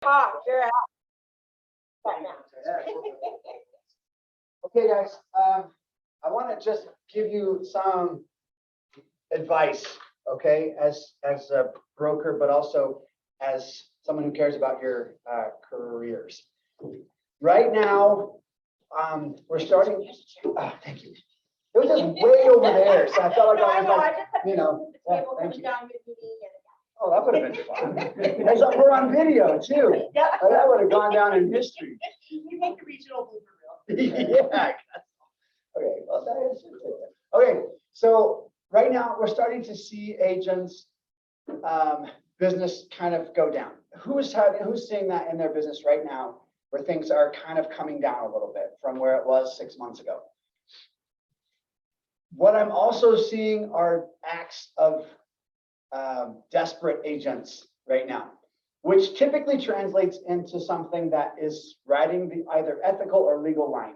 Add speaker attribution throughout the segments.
Speaker 1: You're out right now.
Speaker 2: Okay, guys, I want to just give you some advice, okay, as a broker, but also as someone who cares about your careers. Right now, we're starting. Thank you. It was just way over there, so I felt like I was like, thank you. Oh, that would have been fun. As we're on video too.
Speaker 1: Yeah.
Speaker 2: That would have gone down in history.
Speaker 1: You make the regional blooper reel.
Speaker 2: Yeah. Okay. Well, that is okay. So right now we're starting to see agents' business kind of go down. Who's seeing that in their business right now, where things are kind of coming down a little bit from where it was 6 months ago? What I'm also seeing are acts of desperate agents right now, which typically translates into something that is riding the either ethical or legal line,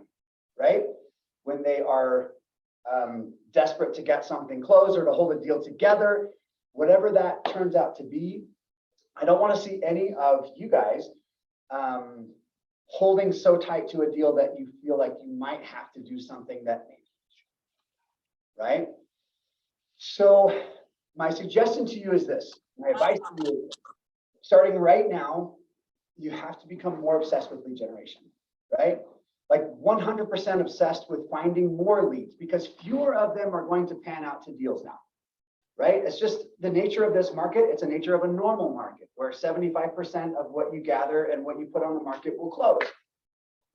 Speaker 2: right? When they are desperate to get something closed or to hold a deal together, whatever that turns out to be. I don't want to see any of you guys holding so tight to a deal that you feel like you might have to do something that maybe, right? So my suggestion to you is this. My advice to you, starting right now, you have to become more obsessed with lead generation, right? Like 100% obsessed with finding more leads, because fewer of them are going to pan out to deals now, right? It's just the nature of this market. It's a nature of a normal market where 75% of what you gather and what you put on the market will close,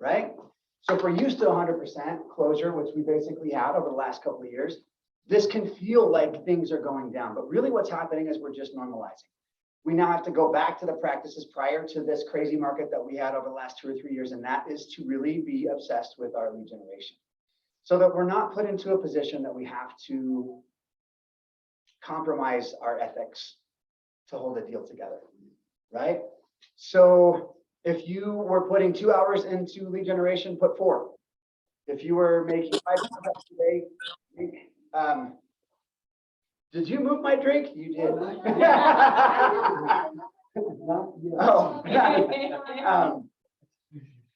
Speaker 2: right? So if we're used to 100% closure, which we basically had over the last couple of years, this can feel like things are going down, but really what's happening is we're just normalizing. We now have to go back to the practices prior to this crazy market that we had over the last 2 or 3 years, and that is to really be obsessed with our lead generation so that we're not put into a position that we have to compromise our ethics to hold a deal together, right? So if you were putting 2 hours into lead generation, put 4. If you were making 5 contacts a day, did you move my drink? You did. Oh.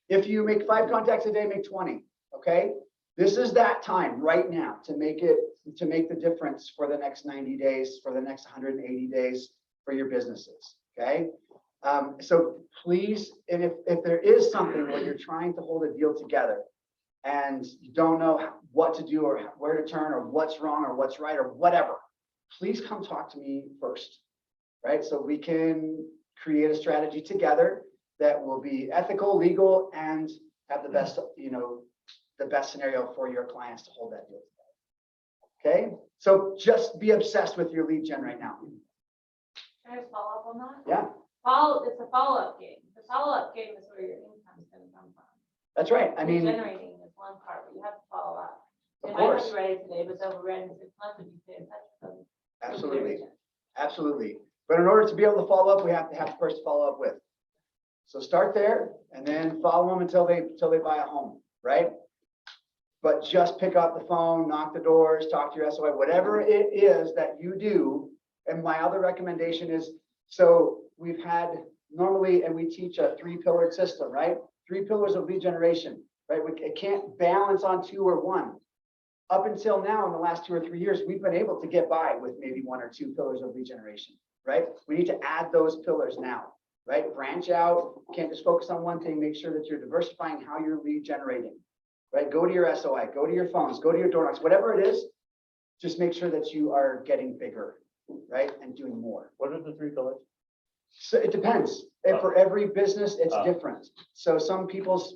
Speaker 2: If you make 5 contacts a day, make 20. Okay. This is that time right now to make the difference for the next 90 days, for the next 180 days for your businesses. Okay. So please, and if there is something where you're trying to hold a deal together and you don't know what to do or where to turn or what's wrong or what's right or whatever, please come talk to me first, right? So we can create a strategy together that will be ethical, legal, and have the best, the best scenario for your clients to hold that deal together. Okay? So just be obsessed with your lead gen right now.
Speaker 3: Can I just follow up on that?
Speaker 2: Yeah.
Speaker 3: It's a follow-up game. The follow-up game is where your income is going to come from.
Speaker 2: That's right. I mean,
Speaker 3: generating is one part, but you have to follow up.
Speaker 2: Of
Speaker 3: It
Speaker 2: course.
Speaker 3: might not be ready today, but they'll be ready in 6 months if you stay in touch with them.
Speaker 2: absolutely. Absolutely. But in order to be able to follow up, we have to have the person to follow up with. So start there and then follow them until they buy a home, right? But just pick up the phone, knock the doors, talk to your SOI, whatever it is that you do. And my other recommendation is, so we've had normally, and we teach a 3-pillared system, right? 3 pillars of lead generation, right? It can't balance on 2 or 1. Up until now, in the last 2 or 3 years, we've been able to get by with maybe 1 or 2 pillars of lead generation, right? We need to add those pillars now, right? Branch out, can't just focus on one thing, make sure that you're diversifying how you're lead generating, right? Go to your SOI, go to your phones, go to your door knocks, whatever it is, just make sure that you are getting bigger, right? And doing more.
Speaker 4: What are the 3 pillars?
Speaker 2: So it depends. And for every business, it's different. So some people's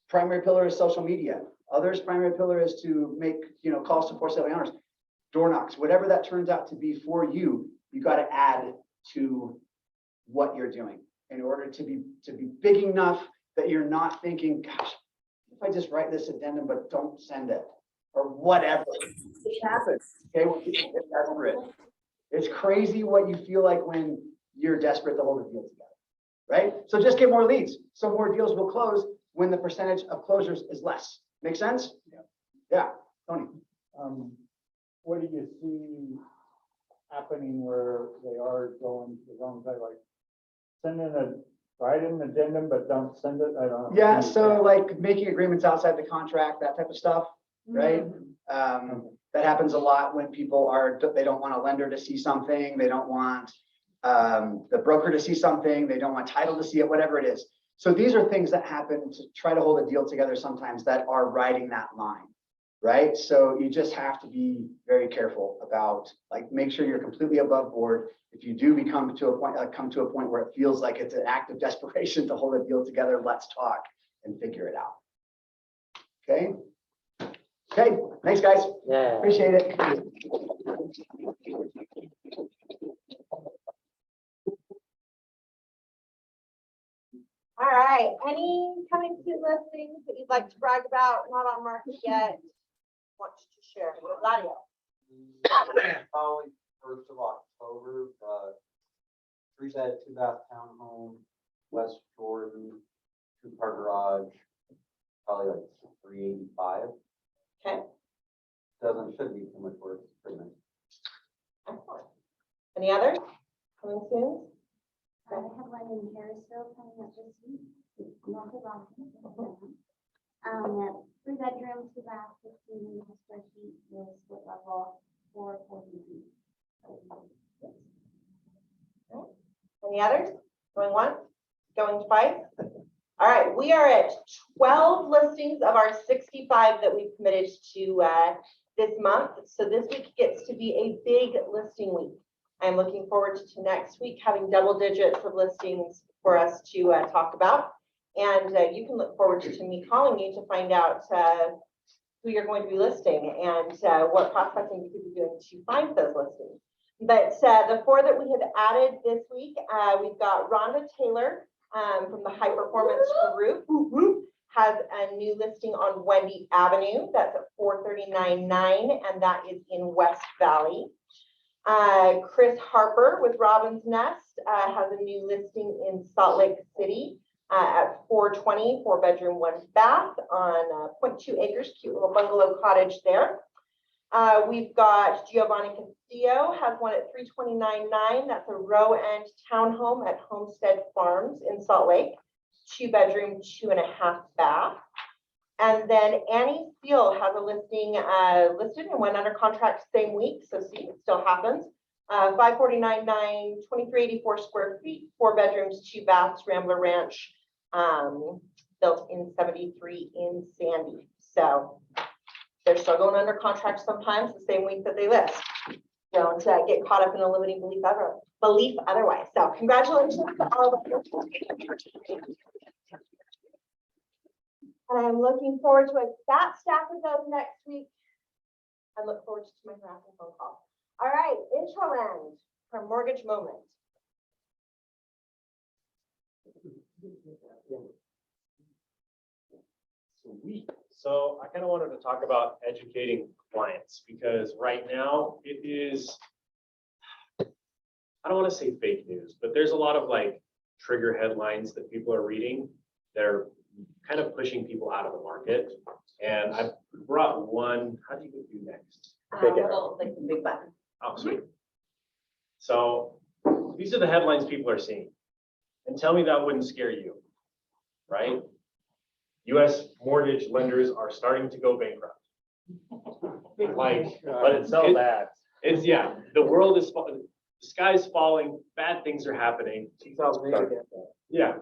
Speaker 2: primary pillar is social media. Others' primary pillar is to make, calls to for sale owners, door knocks, whatever that turns out to be for you, you got to add to what you're doing in order to be big enough that you're not thinking, gosh, if I just write this addendum, but don't send it or whatever. It happens. Okay. When people get desperate. It's crazy what you feel like when you're desperate to hold a deal together, right? So just get more leads. So more deals will close when the percentage of closures is less. Make sense?
Speaker 4: Yeah.
Speaker 2: Yeah, Tony.
Speaker 5: What do you see happening where they are going to the wrong side? Like sending write an addendum, but don't send it, I don't.
Speaker 2: Yeah, so like making agreements outside the contract, that type of stuff, right? That happens a lot when people they don't want a lender to see something, they don't want the broker to see something, they don't want title to see it, whatever it is. So these are things that happen to try to hold a deal together sometimes that are riding that line, right? So you just have to be very careful about, like, make sure you're completely above board. If you do come to a point where it feels like it's an act of desperation to hold a deal together, let's talk and figure it out. Okay. Okay, thanks, guys.
Speaker 4: Yeah.
Speaker 2: Appreciate it.
Speaker 1: All right, any coming soon listings that you'd like to brag about, not on market yet? Want to share? Gladio.
Speaker 6: Probably 1st of October, three-bed, two-bath townhome, West Jordan, two-car garage, probably like 385.
Speaker 1: Okay.
Speaker 6: Shouldn't be too much work, it's pretty nice.
Speaker 1: Excellent. Any others coming soon?
Speaker 7: I have one in Harrisville coming up this week, north of Austin. 3 bedroom, 2 bath, 15 square feet with split level, 440 feet.
Speaker 1: Any others? Going once? Going twice? All right, we are at 12 listings of our 65 that we've committed to this month. So this week gets to be a big listing week. I'm looking forward to next week having double digits of listings for us to talk about. And you can look forward to me calling you to find out who you're going to be listing and what prospecting you could be doing to find those listings. But the 4 that we have added this week, we've got Rhonda Taylor from the High Performance Group, has a new listing on Wendy Avenue. That's at 439.9, and that is in West Valley. Chris Harper with Robin's Nest has a new listing in Salt Lake City at 420, 4 bedroom, 1 bath on 0.2 acres, cute little bungalow cottage there. We've got Giovanni Castillo has one at 329.9. That's a row end townhome at Homestead Farms in Salt Lake, 2 bedroom, 2.5 bath. And then Annie Steele has a listing listed and went under contract same week. So see, it still happens. 549.9, 2384 square feet, 4 bedrooms, 2 baths, Rambler Ranch, built in 73 in Sandy. So they're still going under contract sometimes the same week that they list. Don't get caught up in a limiting belief otherwise. So congratulations to all of you. And I'm looking forward to a fat stack of those next week. I look forward to my harassing phone call. All right, intro end from Mortgage Moment.
Speaker 8: Sweet. So I kind of wanted to talk about educating clients because right now it is, I don't want to say fake news, but there's a lot of like trigger headlines that people are reading that are kind of pushing people out of the market. And I brought one. How do you do next?
Speaker 1: Like the big button.
Speaker 8: Oh, sweet. So these are the headlines people are seeing. And tell me that wouldn't scare you, right? U.S. mortgage lenders are starting to go bankrupt. Like,
Speaker 4: But it's so bad.
Speaker 8: It's, yeah, the world is, the sky's falling, bad things are happening.
Speaker 4: 2008.
Speaker 8: Yeah,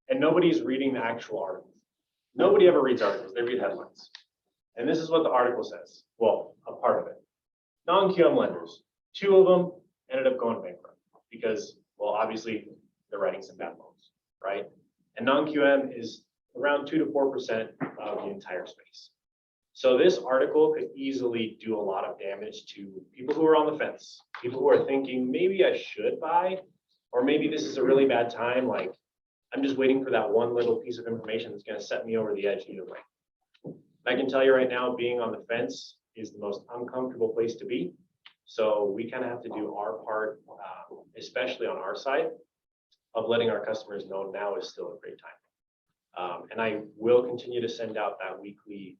Speaker 8: and nobody's reading the actual articles. Nobody ever reads articles, they read headlines. And this is what the article says. Well, a part of it. Non-QM lenders, 2 of them ended up going bankrupt because, well, obviously they're writing some bad loans, right? And non-QM is around 2 to 4% of the entire space. So this article could easily do a lot of damage to people who are on the fence, people who are thinking, maybe I should buy, or maybe this is a really bad time. Like, I'm just waiting for that one little piece of information that's going to set me over the edge either way. I can tell you right now, being on the fence is the most uncomfortable place to be. So we kind of have to do our part, especially on our side, of letting our customers know now is still a great time. And I will continue to send out that weekly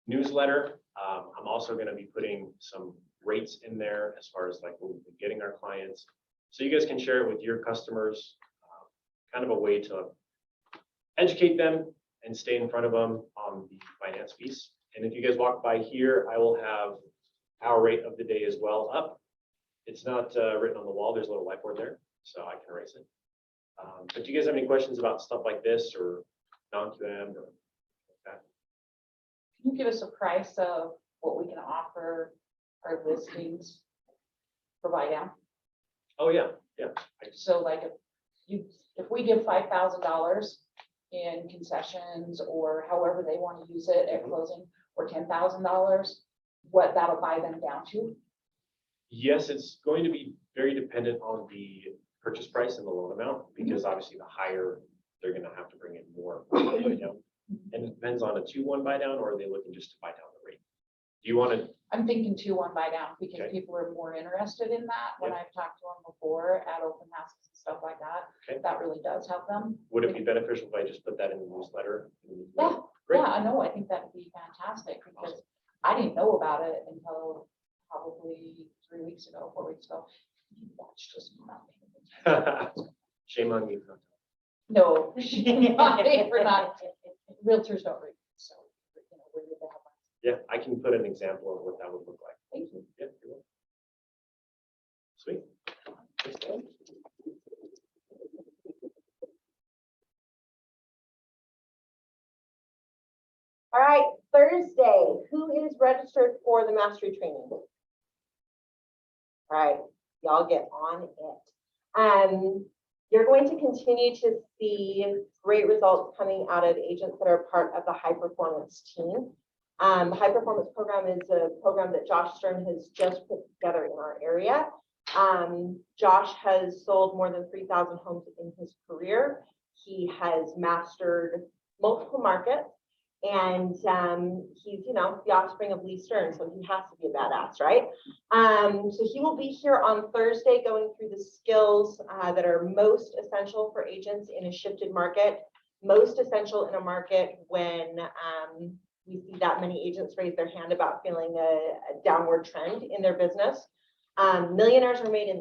Speaker 8: newsletter. I'm also going to be putting some rates in there as far as like what we've been getting our clients. So you guys can share it with your customers, kind of a way to educate them and stay in front of them on the finance piece. And if you guys walk by here, I will have our rate of the day as well up. It's not written on the wall. There's a little whiteboard there, so I can erase it. But do you guys have any questions about stuff like this or non-QM or like that?
Speaker 4: Can you give us a price of what we can offer our listings for buy down?
Speaker 8: Oh, yeah, yeah.
Speaker 4: So like if we give $5,000 in concessions or however they want to use it at closing, or $10,000, what that'll buy them down to?
Speaker 8: Yes, it's going to be very dependent on the purchase price and the loan amount, because obviously the higher, they're gonna have to bring in more buy down. And it depends on a 2-1 buy down, or are they looking just to buy down the rate? Do you want to,
Speaker 4: I'm thinking 2-1 buy down because
Speaker 8: Okay.
Speaker 4: people are more interested in that. When
Speaker 8: Yeah.
Speaker 4: I've talked to them before at open houses and stuff like that,
Speaker 8: Okay.
Speaker 4: that really does help them.
Speaker 8: would it be beneficial if I just put that in the newsletter?
Speaker 4: Yeah,
Speaker 8: Great.
Speaker 4: yeah, I know. I think that'd be fantastic because I didn't know about it until probably 3 weeks ago, 4 weeks ago. That's just nothing.
Speaker 8: Shame on you.
Speaker 4: No, we're not. Realtors don't read, so, you know, we're here to help.
Speaker 8: Yeah, I can put an example of what that would look like.
Speaker 4: Thank you.
Speaker 8: Yeah, you're welcome. Sweet. Thanks, Dan.
Speaker 1: All right, Thursday, who is registered for the mastery training? All right, y'all get on it. You're going to continue to see great results coming out of agents that are part of the high performance team. The high performance program is a program that Josh Stern has just put together in our area. Josh has sold more than 3,000 homes in his career. He has mastered multiple markets. And he's, you know, the offspring of Lee Stern, so he has to be a badass, right? So he will be here on Thursday going through the skills that are most essential for agents in a shifted market, most essential in a market when we see that many agents raise their hand about feeling a downward trend in their business. Millionaires are made in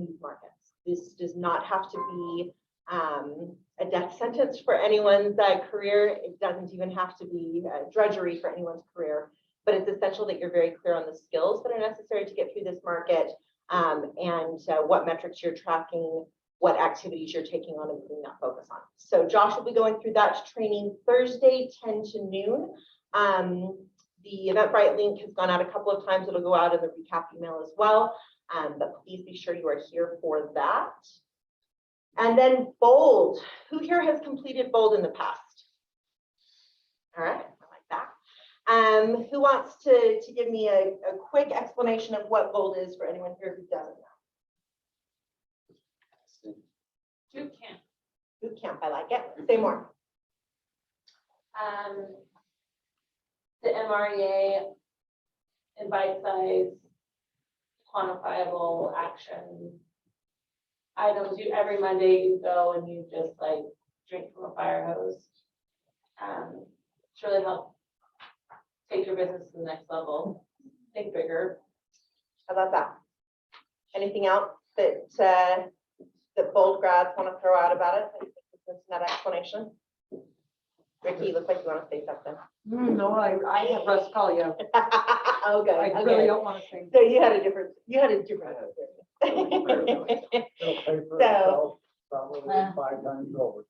Speaker 1: these markets. This does not have to be a death sentence for anyone's career. It doesn't even have to be drudgery for anyone's career, but it's essential that you're very clear on the skills that are necessary to get through this market and what metrics you're tracking, what activities you're taking on and putting that focus on. So Josh will be going through that training Thursday, 10 to noon. The Eventbrite link has gone out a couple of times. It'll go out in the recap email as well, but please be sure you are here for that. And then Bold. Who here has completed Bold in the past? All right, I like that. Who wants to give me a quick explanation of what Bold is for anyone here who doesn't know?
Speaker 3: Boot camp.
Speaker 1: Boot camp, I like it. Say more.
Speaker 3: The MREA in bite-sized, quantifiable action items. Every Monday you go and you just like drink from a fire hose. It's really helped take your business to the next level, think bigger.
Speaker 1: How about that? Anything else that that Bold grads want to throw out about it? That explanation. Ricky, you look like you want to say something.
Speaker 4: No, I have Russ call you.
Speaker 1: Okay,
Speaker 4: I really
Speaker 1: okay.
Speaker 4: don't want to say.
Speaker 1: So you had a different experience.
Speaker 5: It'll pay for
Speaker 1: So-
Speaker 5: itself probably 5 times over.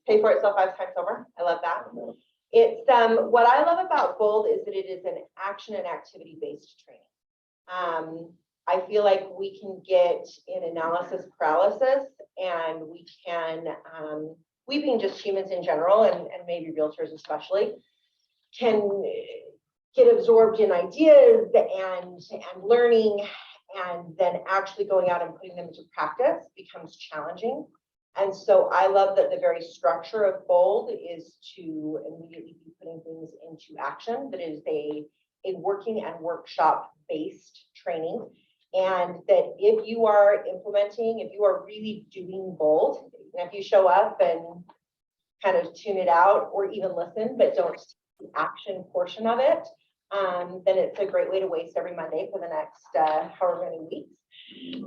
Speaker 1: Pay for itself 5 times over. I love that. It's what I love about Bold is that it is an action and activity based training. I feel like we can get in analysis paralysis and we can, we being just humans in general and maybe realtors especially, can get absorbed in ideas and learning, and then actually going out and putting them into practice becomes challenging. And so I love that the very structure of Bold is to immediately be putting things into action. That is a working and workshop based training. And that if you are implementing, if you are really doing Bold, and if you show up and kind of tune it out or even listen, but don't see the action portion of it, then it's a great way to waste every Monday for the next however many weeks.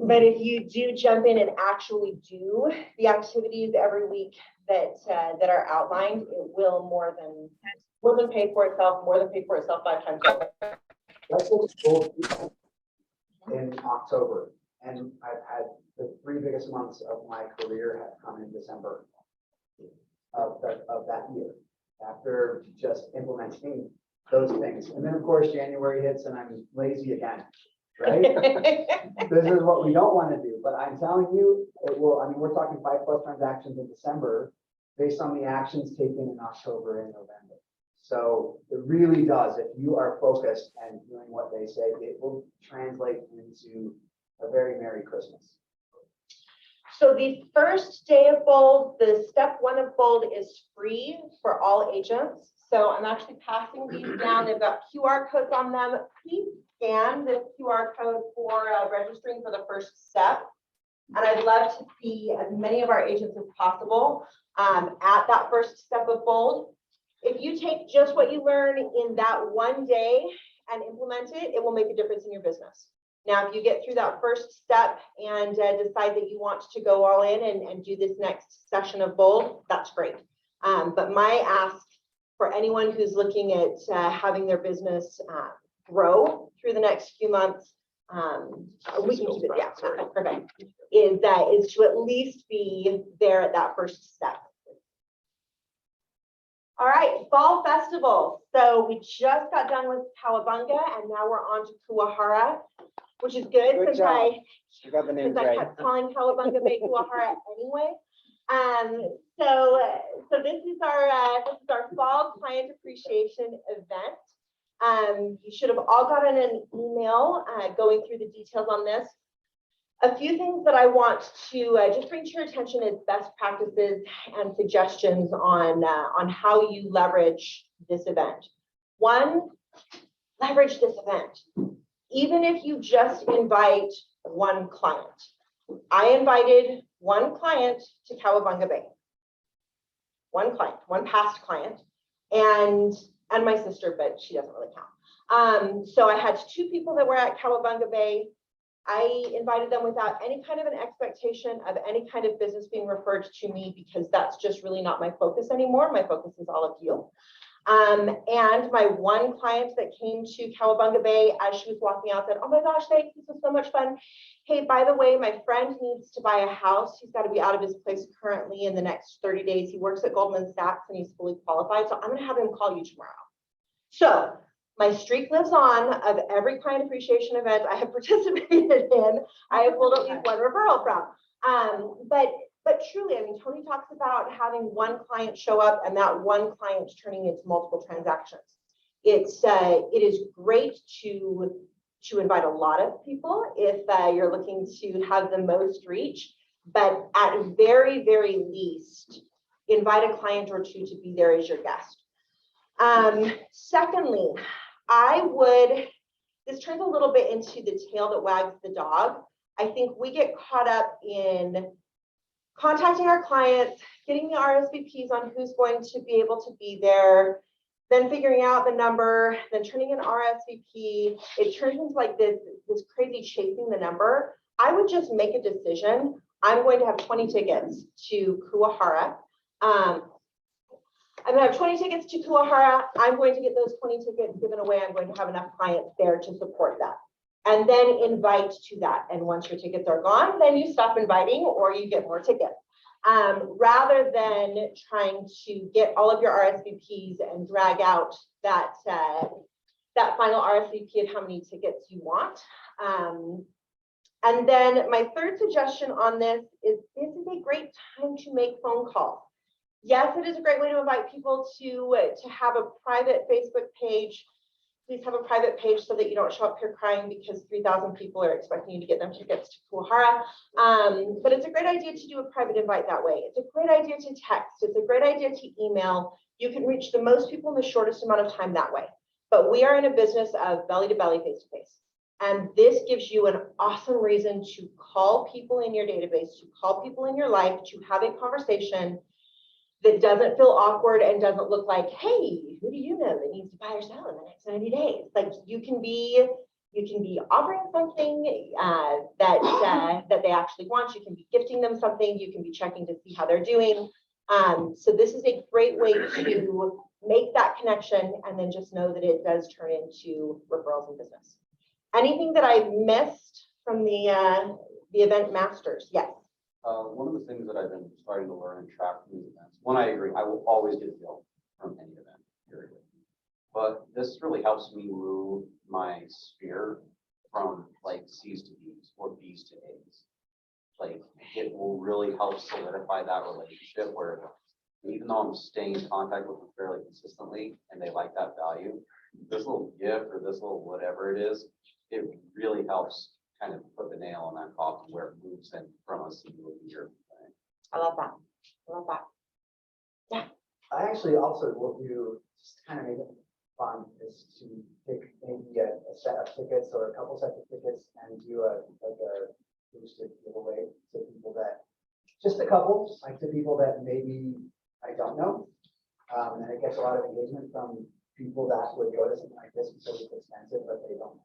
Speaker 1: But if you do jump in and actually do the activities every week, that are outlined, it will more than pay for itself, 5 times over.
Speaker 2: Let's look at goals in October. And I've had the 3 biggest months of my career have come in December of that year, after just implementing those things. And then, of course, January hits and I'm lazy again, right? This is what we don't want to do, but I'm telling you, it will. I mean, we're talking 5+ transactions in December based on the actions taken in October and November. So it really does. If you are focused and doing what they say, it will translate into a very Merry Christmas.
Speaker 1: So the first day of Bold, the step 1 of Bold is free for all agents. So I'm actually passing these down. They've got QR codes on them. Please scan this QR code for registering for the first step. And I'd love to see as many of our agents as possible at that first step of Bold. If you take just what you learn in that one day and implement it, it will make a difference in your business. Now, if you get through that first step and decide that you want to go all in and do this next session of Bold, that's great. But my ask for anyone who's looking at having their business grow through the next few months, we can keep it, yeah, perfect, is to at least be there at that first step. All right, Fall Festival. So we just got done with Cowabunga and now we're on to Kuahara, which is good since I kept calling Cowabunga Bay Kuahara anyway. So this is our fall client appreciation event. You should have all gotten an email going through the details on this. A few things that I want to just bring to your attention is best practices and suggestions on how you leverage this event. 1, leverage this event. Even if you just invite 1 client. I invited 1 client to Cowabunga Bay. 1 client, 1 past client, and my sister, but she doesn't really count. So I had 2 people that were at Cowabunga Bay. I invited them without any kind of an expectation of any kind of business being referred to me, because that's just really not my focus anymore. My focus is all of you. And my 1 client that came to Cowabunga Bay, as she was walking out, said, "Oh my gosh, thanks, this was so much fun. Hey, by the way, my friend needs to buy a house. He's got to be out of his place currently in the next 30 days. He works at Goldman Sachs and he's fully qualified. So I'm going to have him call you tomorrow." So my streak lives on of every client appreciation event I have participated in. I have pulled at least 1 referral from. But truly, I mean, Tony talks about having 1 client show up and that 1 client turning into multiple transactions. It is great to invite a lot of people if you're looking to have the most reach, but at very, very least, invite a client or 2 to be there as your guest. Secondly, this turns a little bit into the tail that wags the dog. I think we get caught up in contacting our clients, getting the RSVPs on who's going to be able to be there, then figuring out the number, then turning an RSVP. It turns into like this crazy chasing the number. I would just make a decision. I'm going to have 20 tickets to Kuahara. I'm going to have 20 tickets to Kuahara. I'm going to get those 20 tickets given away. I'm going to have enough clients there to support that. And then invite to that. And once your tickets are gone, then you stop inviting or you get more tickets. Rather than trying to get all of your RSVPs and drag out that final RSVP and how many tickets you want. And then my third suggestion on this is a great time to make phone calls. Yes, it is a great way to invite people to have a private Facebook page. Please have a private page so that you don't show up here crying because 3,000 people are expecting you to get them tickets to Kuahara. But it's a great idea to do a private invite that way. It's a great idea to text. It's a great idea to email. You can reach the most people in the shortest amount of time that way. But we are in a business of belly to belly, face to face. And this gives you an awesome reason to call people in your database, to call people in your life, to have a conversation that doesn't feel awkward and doesn't look like, hey, who do you know that needs to buy or sell in the next 90 days? Like you can be offering something that they actually want. You can be gifting them something. You can be checking to see how they're doing. So this is a great way to make that connection and then just know that it does turn into referrals and business. Anything that I missed from the event masters? Yes.
Speaker 6: One of the things that I've been starting to learn and track from these events, one, I agree, I will always get guilt from any event, period. But this really helps me move my sphere from like C's to B's or B's to A's. Like, it will really help solidify that relationship where even though I'm staying in contact with them fairly consistently and they like that value, this little gift or this little whatever it is, it really helps kind of put the nail on that coffin where it moves in from a single year.
Speaker 1: I love that. I love that.
Speaker 2: I actually also will do, just to kind of make it fun, is to take maybe a set of tickets or a couple sets of tickets and do a boosted giveaway to people that, just a couple, like to people that maybe I don't know. And it gets a lot of engagement from people that would go to something like this because it's expensive, but they don't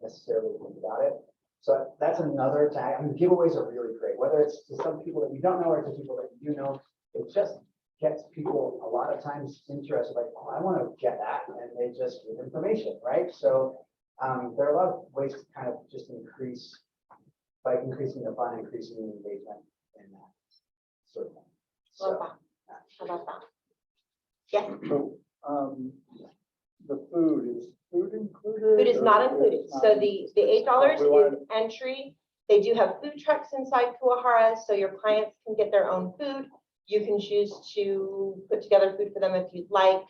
Speaker 2: necessarily think about it. So that's another tag. I mean, giveaways are really great, whether it's to some people that you don't know or to people that you do know. It just gets people a lot of times interested, like, oh, I want to get that, and they just give information, right? So there are a lot of ways to kind of just increase, by increasing the fun, increasing the engagement in that sort of thing.
Speaker 1: Love
Speaker 2: So,
Speaker 1: that. I love that. Yes.
Speaker 5: So, the food is included?
Speaker 1: Food is
Speaker 5: or
Speaker 1: not included.
Speaker 5: it's not
Speaker 1: So the $8
Speaker 5: We want-
Speaker 1: is entry. They do have food trucks inside Kuahara, so your clients can get their own food. You can choose to put together food for them if you'd like.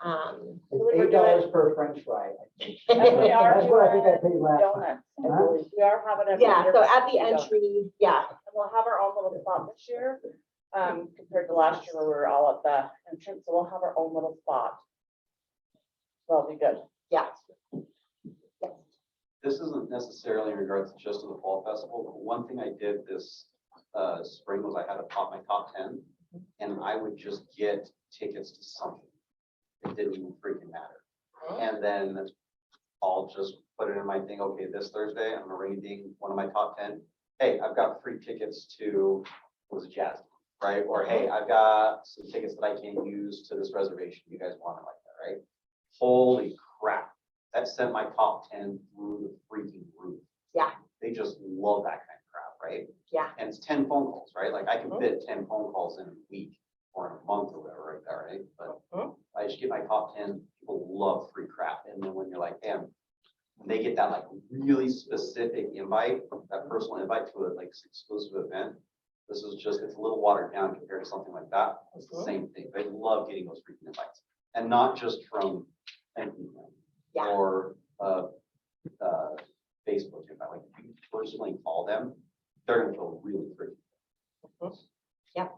Speaker 2: It's $8 per French fry. I think.
Speaker 4: And we are
Speaker 2: That's what I think I
Speaker 4: doing
Speaker 2: paid last time.
Speaker 4: donuts, I
Speaker 2: Huh?
Speaker 4: believe. We are having a.
Speaker 1: Yeah, so at the
Speaker 4: donuts.
Speaker 1: entry, yeah,
Speaker 4: And we'll have our own little spot this year, compared to last year where we were all at the entrance, so we'll have our own little spot. That'll be good.
Speaker 1: yeah.
Speaker 6: This isn't necessarily in regards just to the fall festival, but one thing I did this spring was I had my top 10, and I would just get tickets to something. It didn't even freaking matter. And then I'll just put it in my thing, okay, this Thursday, I'm reading one of my top 10. Hey, I've got free tickets to, what was it, jazz, right? Or hey, I've got some tickets that I can't use to this reservation. You guys want it like that, right? Holy crap. That sent my top 10 through the freaking roof.
Speaker 1: Yeah.
Speaker 6: They just love that kind of crap, right?
Speaker 1: Yeah.
Speaker 6: And it's 10 phone calls, right? Like I can fit 10 phone calls in a week or in a month or whatever, right there, right? But I just get my top 10, people love free crap. And then when you're like, damn, when they get that like really specific invite, that personal invite to a like exclusive event, this is just, it's a little watered down compared to something like that. It's the same thing. They love getting those freaking invites. And not just from
Speaker 1: Yeah.
Speaker 6: or Facebook invite. Like if you personally call them, they're gonna feel really free.
Speaker 1: Yep.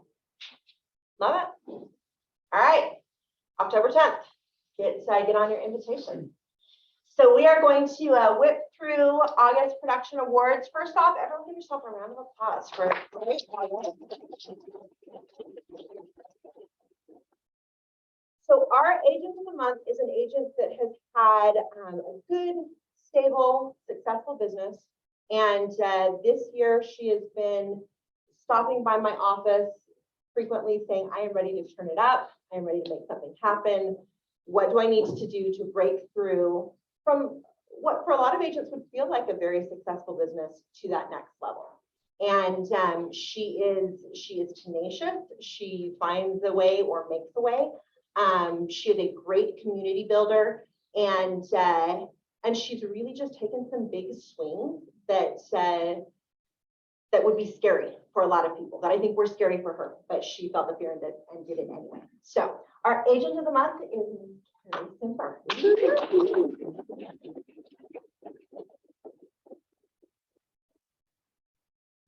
Speaker 1: Love it. All right, October 10th, get on your invitation. So we are going to whip through August production awards. First off, everyone give yourself a round of applause for great August. So our agent of the month is an agent that has had a good, stable, successful business. And this year she has been stopping by my office frequently saying, I am ready to turn it up. I am ready to make something happen. What do I need to do to break through from what for a lot of agents would feel like a very successful business to that next level? And she is tenacious. She finds a way or makes a way. She is a great community builder, and she's really just taken some big swings that would be scary for a lot of people, that I think were scary for her, but she felt the fear and did it anyway. So our agent of the month is Carrie Simper.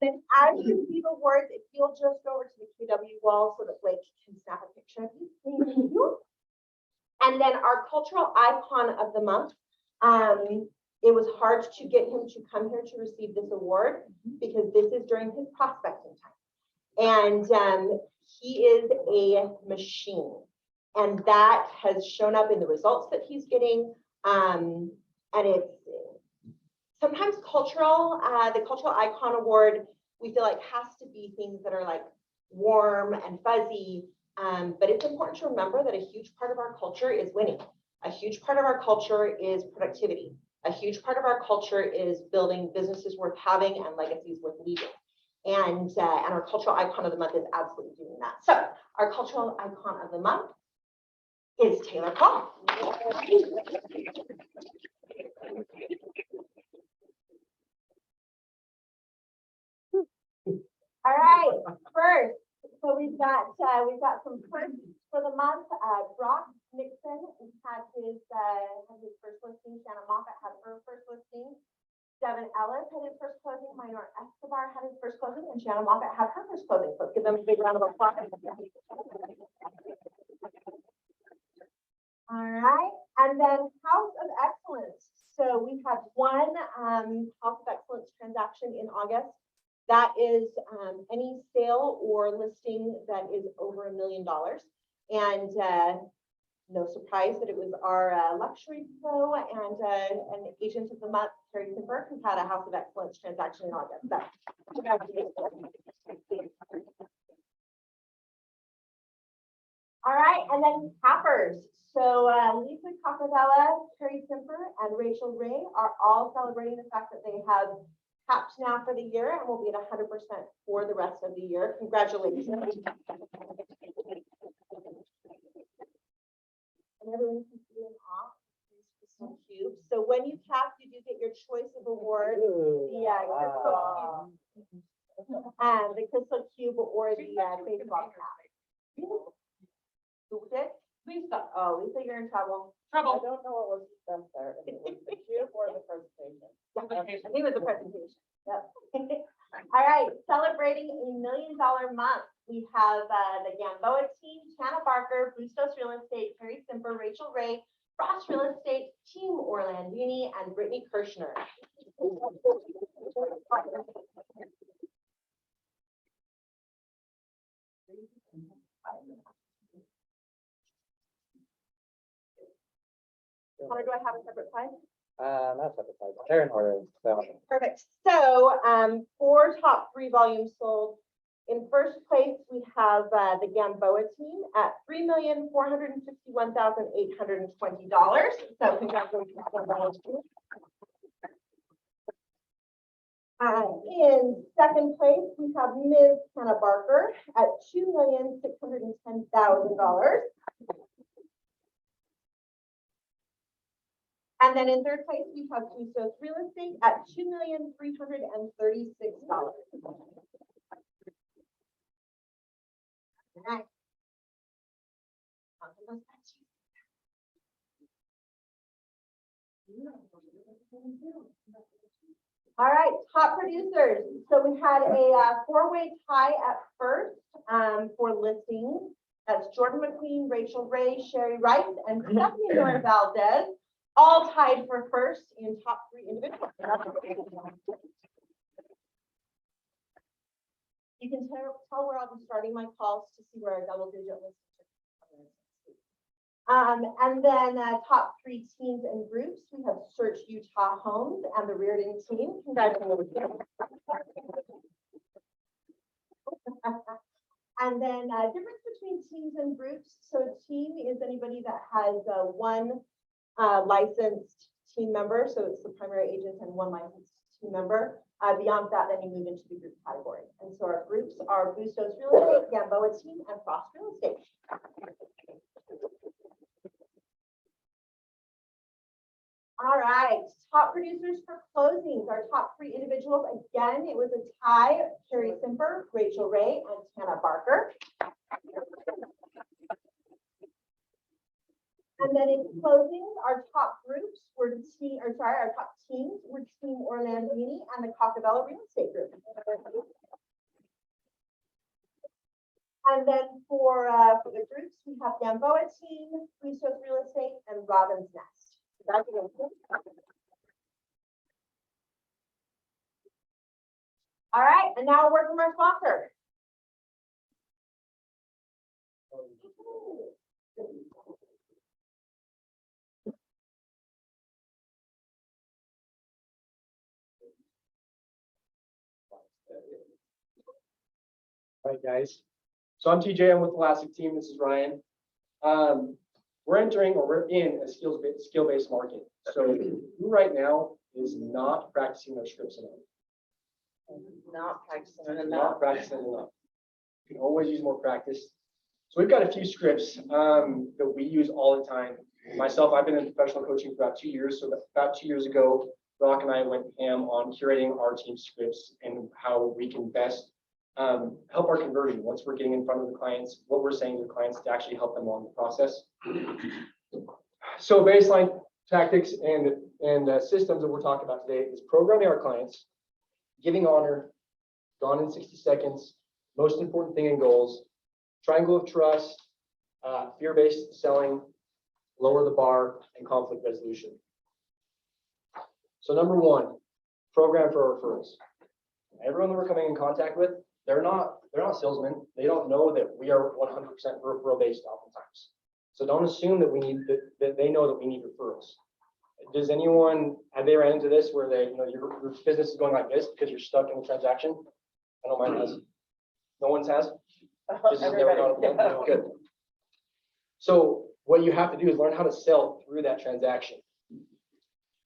Speaker 1: Then as you receive awards, if you'll just go over to the KW wall so that Blake can snap a picture of you. And then our cultural icon of the month. It was hard to get him to come here to receive this award because this is during his prospecting time. And he is a machine. And that has shown up in the results that he's getting. And it's sometimes cultural, the cultural icon award, we feel like has to be things that are like warm and fuzzy. But it's important to remember that a huge part of our culture is winning. A huge part of our culture is productivity. A huge part of our culture is building businesses worth having and legacies worth leaving. And our cultural icon of the month is absolutely doing that. So our cultural icon of the month is Taylor Paul. All right, first, so we've got some firsts for the month. Brock Nixon had his first listing. Shannon Moffat had her first listing. Devin Ellis had his first closing. Minor Escobar had his first closing, and Shannon Moffat had her first closing. So let's give them a big round of applause. All right, and then House of Excellence. So we had one House of Excellence transaction in August. That is any sale or listing that is over $1 million. And no surprise that it was our luxury pro and an agent of the month, Terry Simper, who had a House of Excellence transaction in August. So, all right, and then cappers. So Lisa Capabella, Terry Simper, and Rachel Ray are all celebrating the fact that they have capped now for the year and will be at 100% for the rest of the year. Congratulations. And everyone can see them off. Crystal cube. So when you cap, you do get your choice of award, the crystal cube or the baseball cap. Who did? Lisa. Oh, Lisa, you're in trouble.
Speaker 5: I don't know what was done there. It was the cube or the presentation.
Speaker 1: I think it was the presentation. Yep. All right, celebrating $1 million month. We have the Gamboa team, Hannah Barker, Bustos Real Estate, Terry Simper, Rachel Ray, Frost Real Estate, Team Orlandini, and Brittany Kirshner. Connor, do I have a separate slide?
Speaker 5: Not separate side, they're in order, so.
Speaker 1: Perfect. So for top 3 volumes sold, in first place, we have the Gamboa team at $3,461,820. So congratulations, Gamboa team. In second place, we have Ms. Hannah Barker at $2,610,000. And then in third place, we have Bustos Real Estate at $2,336. Nice. All right, top producers. So we had a 4-way tie at first for listings. That's Jordan McQueen, Rachel Ray, Sherry Rice, and Stephanie Miller Valdez, all tied for first in top 3 individuals. You can tell where I'll be starting my calls to see where our double-digit list is. And then top 3 teams and groups, we have Search Utah Homes and the Reardon team. Congratulations. And then difference between teams and groups. So a team is anybody that has one licensed team member. So it's the primary agent and one licensed team member. Beyond that, then you move into the group category. And so our groups are Bustos Real Estate, Gamboa team, and Frost Real Estate. All right, top producers for closings. Our top 3 individuals, again, it was a tie, Terry Simper, Rachel Ray, and Hannah Barker. And then in closings, our top groups were our top teams were Team Orlandini and the Coccabella Real Estate Group. And then for the groups, we have Gamboa team, Bustos Real Estate, and Robin's Nest. All right, and now a word from our sponsor.
Speaker 5: All right, guys,
Speaker 9: So I'm TJ, I'm with the Elastic team, this is Ryan. We're entering, or we're in a skill-based market. So who right now is not practicing their scripts enough?
Speaker 5: Not practicing
Speaker 9: Not practicing enough. You can always use more practice. So we've got a few scripts that we use all the time. Myself, I've been in professional coaching for about 2 years. So about 2 years ago, Rock and I went ham on curating our team scripts and how we can best help our conversion once we're getting in front of the clients, what we're saying to the clients to actually help them along the process. So baseline tactics and systems that we're talking about today is programming our clients, giving honor, gone in 60 seconds, most important thing in goals, triangle of trust, fear-based selling, lower the bar, and conflict resolution. So number one, program for referrals. Everyone that we're coming in contact with, they're not salesmen. They don't know that we are 100% referral based oftentimes. So don't assume that that they know that we need referrals. Does anyone, have they ran into this where your business is going like this because you're stuck in the transaction? I know mine has. No one's has? This has never gone well? Good. So what you have to do is learn how to sell through that transaction.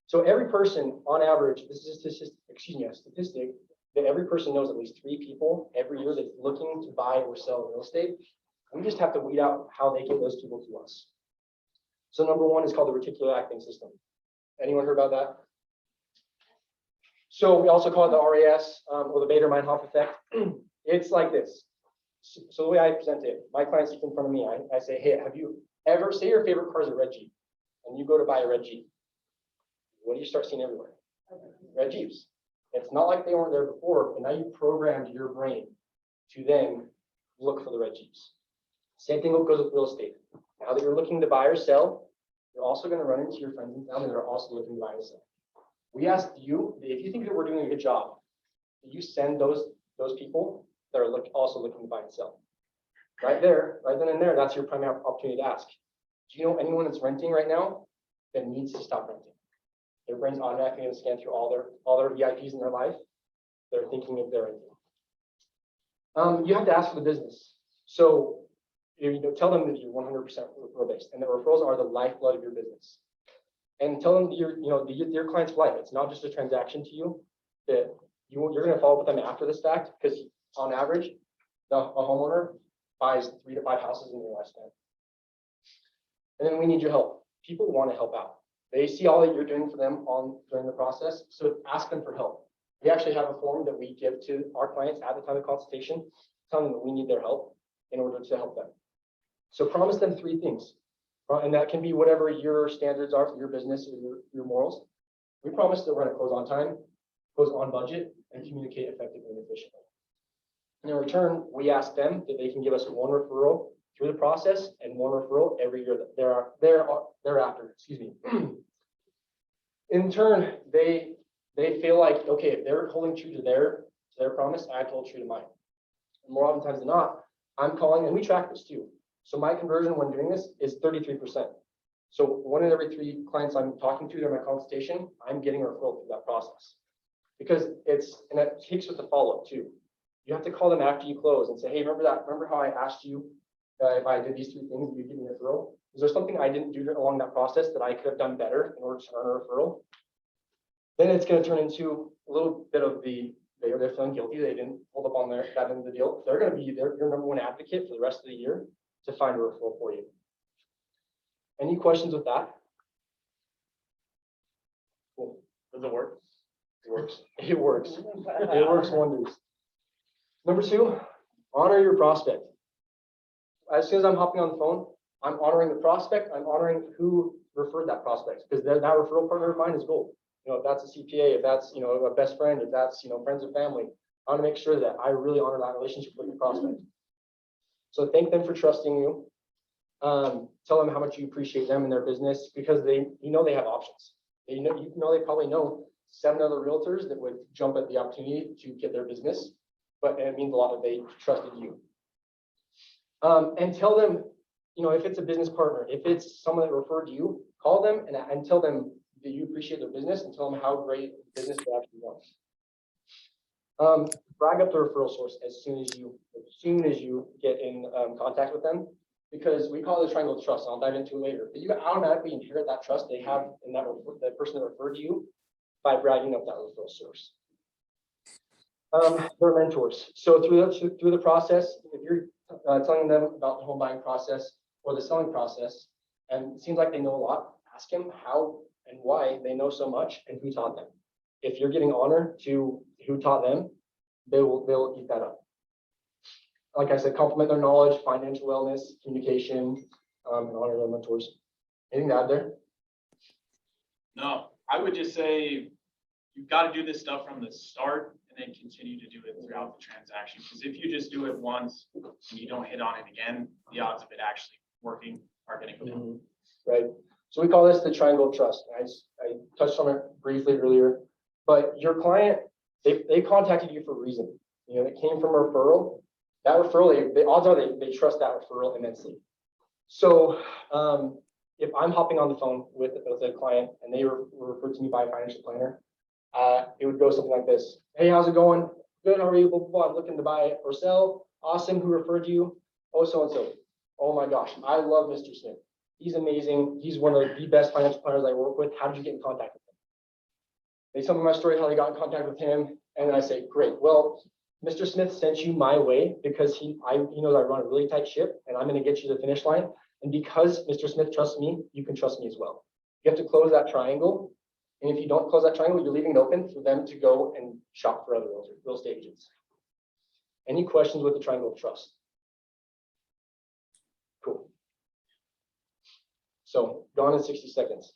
Speaker 9: So every person on average, this is a statistic that every person knows at least 3 people every year that's looking to buy or sell real estate. We just have to weed out how they get those people to us. So number one is called the reticular acting system. Anyone heard about that? So we also call it the RAS or the Bader-Meinhof effect. It's like this. So the way I present it, my clients sit in front of me. I say, hey, have you ever, say your favorite car is a red Jeep, and you go to buy a red Jeep. What do you start seeing everywhere? Red Jeeps. It's not like they weren't there before, but now you programmed your brain to then look for the red Jeeps. Same thing goes with real estate. Now that you're looking to buy or sell, you're also going to run into your friends and family that are also looking to buy or sell. We asked you, if you think that we're doing a good job, you send those people that are also looking to buy and sell. Right there, right then and there, that's your primary opportunity to ask. Do you know anyone that's renting right now that needs to stop renting? Their brain's automatically going to scan through all their VIPs in their life. They're thinking of their renting. You have to ask for the business. So tell them that you're 100% referral based, and the referrals are the lifeblood of your business. And tell them that your client's life. It's not just a transaction to you. That you're going to follow up with them after this fact, because on average, a homeowner buys 3 to 5 houses in their lifespan. And then we need your help. People want to help out. They see all that you're doing for them during the process, so ask them for help. We actually have a form that we give to our clients at the time of consultation, telling them that we need their help in order to help them. So promise them 3 things, and that can be whatever your standards are for your business or your morals. We promise that we're going to close on time, close on budget, and communicate effectively and efficiently. And in return, we ask them that they can give us 1 referral through the process and 1 referral every year thereafter. Excuse me. In turn, they feel like, okay, if they're holding true to their promise, I hold true to mine. And more oftentimes than not, I'm calling, and we track this too. So my conversion when doing this is 33%. So 1 in every 3 clients I'm talking to during my consultation, I'm getting a referral through that process. Because and that takes with the follow-up too. You have to call them after you close and say, hey, remember how I asked you if I did these 3 things, you give me a referral? Is there something I didn't do along that process that I could have done better in order to earn a referral? Then it's going to turn into a little bit of they're feeling guilty. They didn't hold up on that end of the deal. They're going to be your number 1 advocate for the rest of the year to find a referral for you. Any questions with that? Cool.
Speaker 8: Does it work?
Speaker 9: It works. It works. It works wonders. Number 2, honor your prospect. As soon as I'm hopping on the phone, I'm honoring the prospect. I'm honoring who referred that prospect, because that referral partner of mine is gold. If that's a CPA, if that's a best friend, if that's friends and family, I want to make sure that I really honor that relationship with your prospect. So thank them for trusting you. Tell them how much you appreciate them and their business, because they have options. They probably know 7 other realtors that would jump at the opportunity to get their business, but it means a lot that they trusted you. And tell them, if it's a business partner, if it's someone that referred you, call them and tell them that you appreciate their business, and tell them how great business they actually want. Brag up the referral source as soon as you get in contact with them, because we call it a triangle of trust. I'll dive into it later. But you automatically inherit that trust they have in the person that referred you by bragging up that referral source. They're mentors. So through the process, if you're telling them about the home buying process or the selling process, and it seems like they know a lot, ask them how and why they know so much and who taught them. If you're giving honor to who taught them, they will eat that up. Like I said, complement their knowledge, financial wellness, communication, and honor their mentors. Anything to add there?
Speaker 10: No, I would just say you've got to do this stuff from the start and then continue to do it throughout the transaction. Because if you just do it once and you don't hit on it again, the odds of it actually working are going to go down.
Speaker 9: Right. So we call this the triangle of trust. I touched on it briefly earlier, but your client, they contacted you for a reason. You know, it came from a referral. That referral, the odds are they trust that referral immensely. So if I'm hopping on the phone with a client and they were referred to me by a financial planner, it would go something like this. Hey, how's it going? Good, how are you? Blah, blah, blah. I'm looking to buy or sell. Awesome, who referred you? Oh, so-and-so. Oh my gosh, I love Mr. Smith. He's amazing. He's one of the best financial planners I work with. How did you get in contact with him? They tell me my story, how they got in contact with him. And then I say, great. Well, Mr. Smith sent you my way because he knows I run a really tight ship and I'm going to get you to the finish line. And because Mr. Smith trusts me, you can trust me as well. You have to close that triangle. And if you don't close that triangle, you're leaving it open for them to go and shop for other real estate agents. Any questions with the triangle of trust? Cool. So gone in 60 seconds.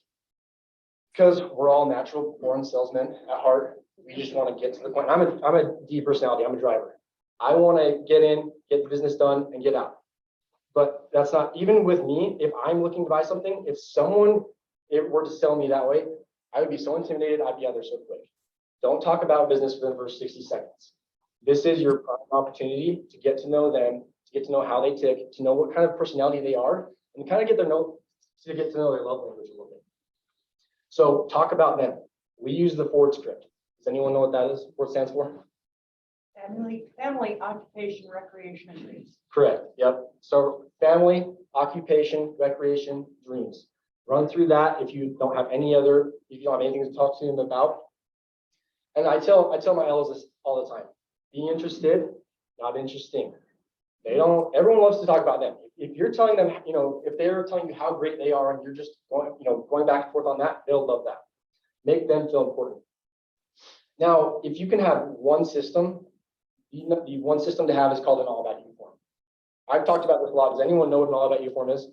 Speaker 9: Because we're all natural born salesmen at heart, we just want to get to the point. I'm a D personality. I'm a driver. I want to get in, get the business done, and get out. But that's not, even with me, if I'm looking to buy something, if someone were to sell me that way, I would be so intimidated, I'd be out there so quick. Don't talk about business for the first 60 seconds. This is your prime opportunity to get to know them, to get to know how they tick, to know what kind of personality they are, and kind of get to know their love language a little bit. So talk about them. We use the Ford script. Does anyone know what that is? What it stands for?
Speaker 4: Family, occupation, recreation, and dreams.
Speaker 9: Correct. Yep. So family, occupation, recreation, dreams. Run through that if you don't have anything to talk to them about. And I tell my LOs this all the time. Be interested, not interesting. Everyone loves to talk about them. If you're telling them, if they're telling you how great they are and you're just going back and forth on that, they'll love that. Make them feel important. Now, if you can have one system, the one system to have is called an all about you form. I've talked about this a lot. Does anyone know what an all about you form is?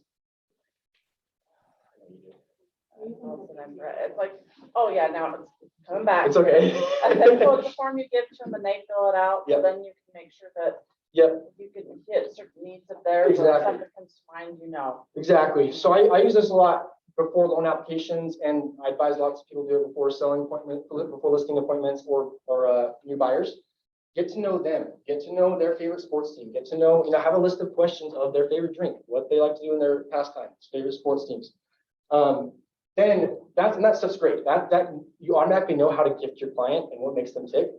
Speaker 5: It's like, oh yeah, now it's coming back.
Speaker 9: It's okay.
Speaker 5: And then close the form you give to them and they fill it out, so
Speaker 9: Yep.
Speaker 5: then you can make sure that
Speaker 9: Yep.
Speaker 5: you can hit certain needs of theirs, or if
Speaker 9: Exactly.
Speaker 5: something comes to mind,
Speaker 9: Exactly. So I use this a lot before loan applications, and I advise lots of people do it before selling appointments, before listing appointments or new buyers. Get to know them, get to know their favorite sports team, get to know, have a list of questions of their favorite drink, what they like to do in their pastimes, favorite sports teams. Then that stuff's great. That you automatically know how to gift your client and what makes them tick.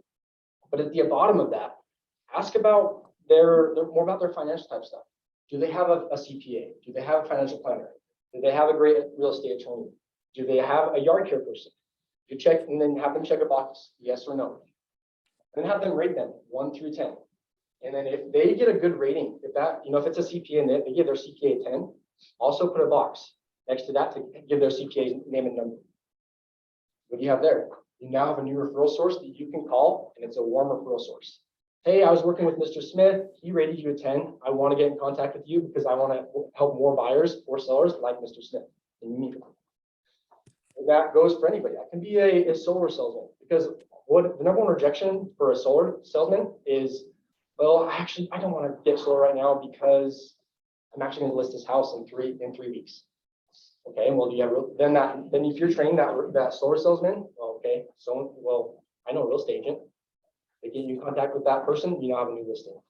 Speaker 9: But at the bottom of that, ask about more about their financial type stuff. Do they have a CPA? Do they have a financial planner? Do they have a great real estate attorney? Do they have a yard care person? You check and then have them check a box, yes or no. And then have them rate them 1 through 10. And then if they get a good rating, if it's a CPA and they give their CPA 10, also put a box next to that to give their CPA's name and number. What do you have there? You now have a new referral source that you can call, and it's a warm referral source. Hey, I was working with Mr. Smith. He rated you a 10. I want to get in contact with you because I want to help more buyers or sellers like Mr. Smith. And you meet them. That goes for anybody. That can be a solar salesman, because what the number one rejection for a solar salesman is, well, actually, I don't want to get solar right now because I'm actually going to list this house in 3 weeks. Okay, well, then if you're training that solar salesman, okay, I know a real estate agent. They get you in contact with that person, you now have a new listing.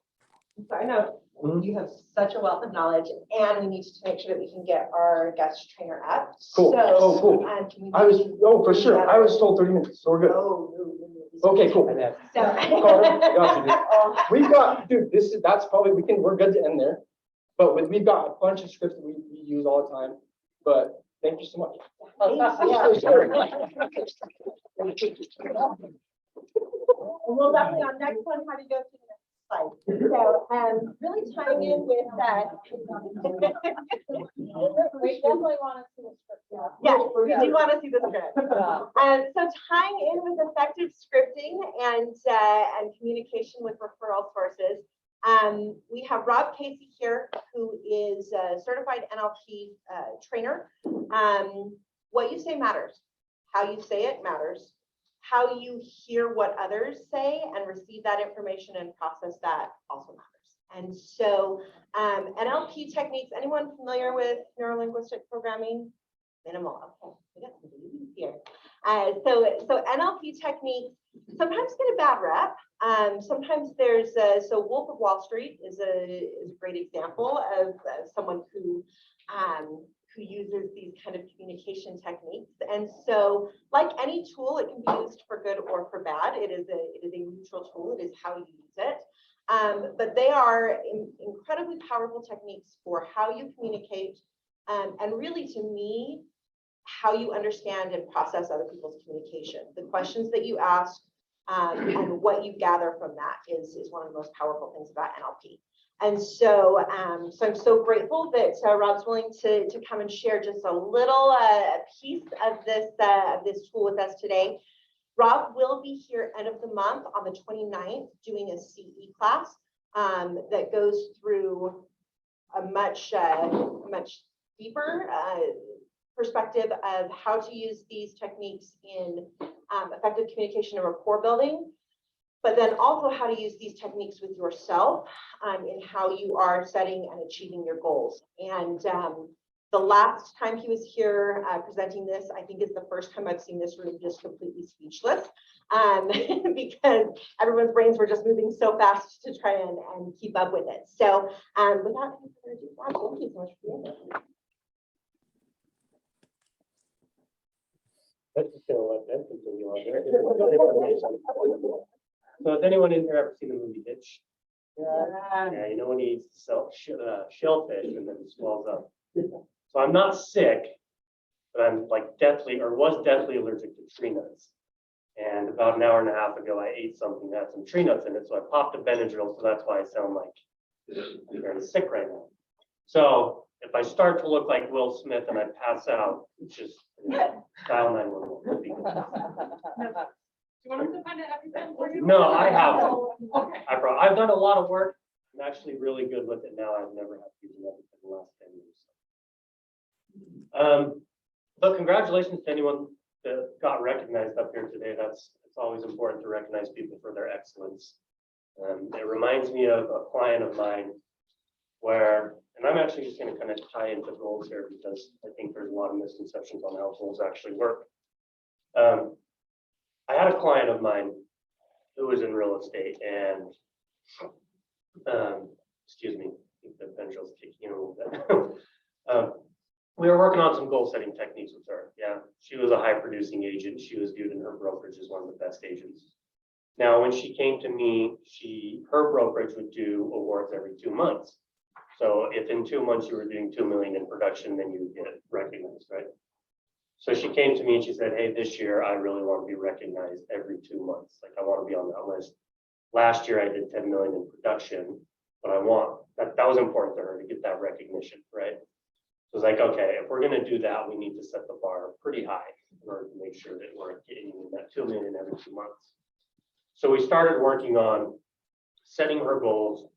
Speaker 1: So I know you have such a wealth of knowledge, and we need to make sure that we can get our guest trainer up.
Speaker 9: Cool.
Speaker 1: So,
Speaker 9: Oh, cool.
Speaker 1: can we
Speaker 9: for sure. I was told 30 minutes, so we're good.
Speaker 1: Oh, no.
Speaker 9: Okay, cool.
Speaker 1: So.
Speaker 9: Carter, got you, dude. We've got, dude, that's probably, we're good to end there. But we've got a bunch of scripts that we use all the time, but thank you so much.
Speaker 1: Yeah, sure. We'll definitely on next one, how to go to the next slide. So, really tying in with that.
Speaker 5: We definitely want to see the script.
Speaker 1: Yes, we do want to see the script. So tying in with effective scripting and communication with referral sources, we have Rob Casey here, who is a certified NLP trainer. What you say matters. How you say it matters. How you hear what others say and receive that information and process that also matters. And so NLP techniques, anyone familiar with neurolinguistic programming? Minimal, okay, we got some babies here. So NLP techniques sometimes get a bad rep. Sometimes there's so Wolf of Wall Street is a great example of someone who uses these kind of communication techniques. And so, like any tool, it can be used for good or for bad. It is a neutral tool. It is how you use it. But they are incredibly powerful techniques for how you communicate, and really, to me, how you understand and process other people's communication. The questions that you ask and what you gather from that is one of the most powerful things about NLP. And so, so I'm so grateful that Rob's willing to come and share just a little piece of this tool with us today. Rob will be here end of the month on the 29th doing a CE class that goes through a much deeper perspective of how to use these techniques in effective communication and rapport building, but then also how to use these techniques with yourself in how you are setting and achieving your goals. And the last time he was here presenting this, I think is the first time I've seen this room just completely speechless because everyone's brains were just moving so fast to try and keep up with it. So without any further ado, Rob, thank you so much for being here.
Speaker 8: Let's just gonna let them continue on there. So has anyone in here ever seen the movie Hitch? Yeah, you know when he eats shellfish and then swells up. So I'm not sick, but I'm like was deathly allergic to tree nuts. And about an hour and a half ago, I ate something that had some tree nuts in it. So I popped a Benadryl, so that's why I sound like I'm very sick right now. So if I start to look like Will Smith and I pass out, just dial 911.
Speaker 3: Do you want us to find out everything for you?
Speaker 8: No, I haven't.
Speaker 3: Okay.
Speaker 8: I've done a lot of work. I'm actually really good with it now. I've never had to use it in the last 10 years. So congratulations to anyone that got recognized up here today. It's always important to recognize people for their excellence. It reminds me of a client of mine where, and I'm actually just going to kind of tie into goals here because I think there's a lot of misconceptions on how goals actually work. I had a client of mine who was in real estate and, excuse me, I think the pendulum's kicking in a little bit. We were working on some goal setting techniques with her. Yeah, she was a high producing agent. She was viewed in her brokerage as one of the best agents. Now, when she came to me, her brokerage would do awards every 2 months. So if in 2 months you were doing 2 million in production, then you would get recognized, right? So she came to me and she said, hey, this year I really want to be recognized every 2 months. Like I want to be on that list. Last year I did 10 million in production, but I want that was important to her to get that recognition, right? So it's like, okay, if we're going to do that, we need to set the bar pretty high in order to make sure that we're getting that 2 million every 2 months. So we started working on setting her goals,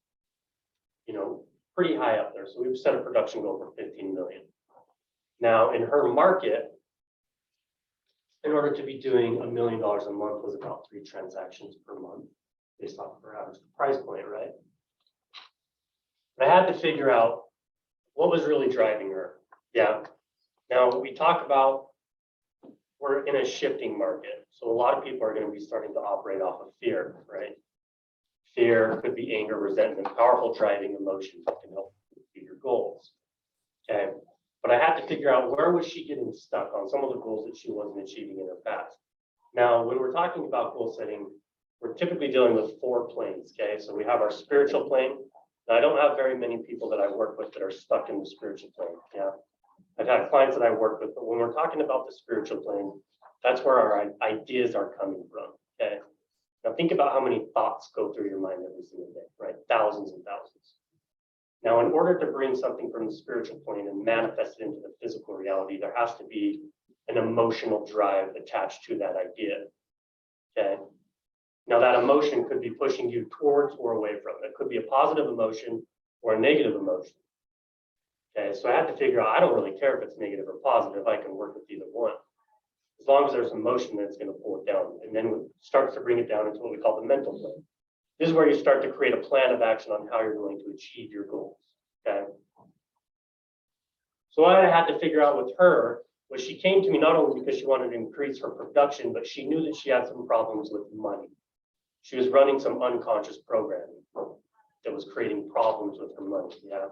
Speaker 8: pretty high up there. So we've set a production goal for 15 million. Now in her market, in order to be doing $1 million a month was about 3 transactions per month based off of her average price point, right? But I had to figure out what was really driving her. Yeah. Now we talk about we're in a shifting market. So a lot of people are going to be starting to operate off of fear, right? Fear could be anger, resentment, powerful driving emotions that can help achieve your goals. Okay. But I had to figure out where was she getting stuck on some of the goals that she wasn't achieving in her past.
Speaker 11: Now, when we're talking about goal setting, we're typically dealing with 4 planes, okay? So we have our spiritual plane. Now, I don't have very many people that I work with that are stuck in the spiritual plane, yeah? I've had clients that I work with, but when we're talking about the spiritual plane, that's where our ideas are coming from, okay? Now, think about how many thoughts go through your mind every single day, right? Thousands and thousands. Now, in order to bring something from the spiritual plane and manifest it into the physical reality, there has to be an emotional drive attached to that idea, okay? Now, that emotion could be pushing you towards or away from it. It could be a positive emotion or a negative emotion. Okay, so I had to figure out, I don't really care if it's negative or positive, I can work with either one. As long as there's emotion that's going to pull it down, and then it starts to bring it down into what we call the mental plane. This is where you start to create a plan of action on how you're going to achieve your goals, okay? So what I had to figure out with her was she came to me not only because she wanted to increase her production, but she knew that she had some problems with money. She was running some unconscious programming that was creating problems with her money, yeah?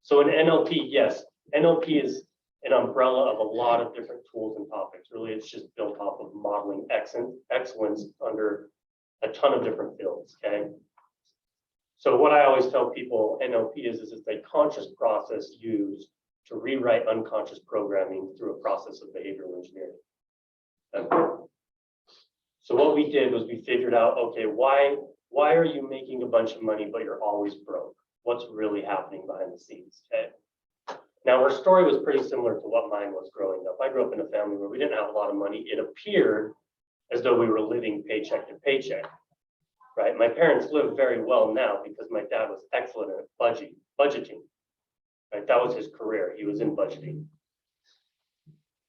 Speaker 11: So in NLP, yes, NLP is an umbrella of a lot of different tools and topics. Really, it's just built off of modeling excellence under a ton of different fields, okay? So what I always tell people NLP is it's a conscious process used to rewrite unconscious programming through a process of behavioral engineering. Okay. So what we did was we figured out, okay, why are you making a bunch of money, but you're always broke? What's really happening behind the scenes, okay? Now, her story was pretty similar to what mine was growing up. I grew up in a family where we didn't have a lot of money. It appeared as though we were living paycheck to paycheck, right? My parents live very well now because my dad was excellent at budgeting, right? That was his career. He was in budgeting,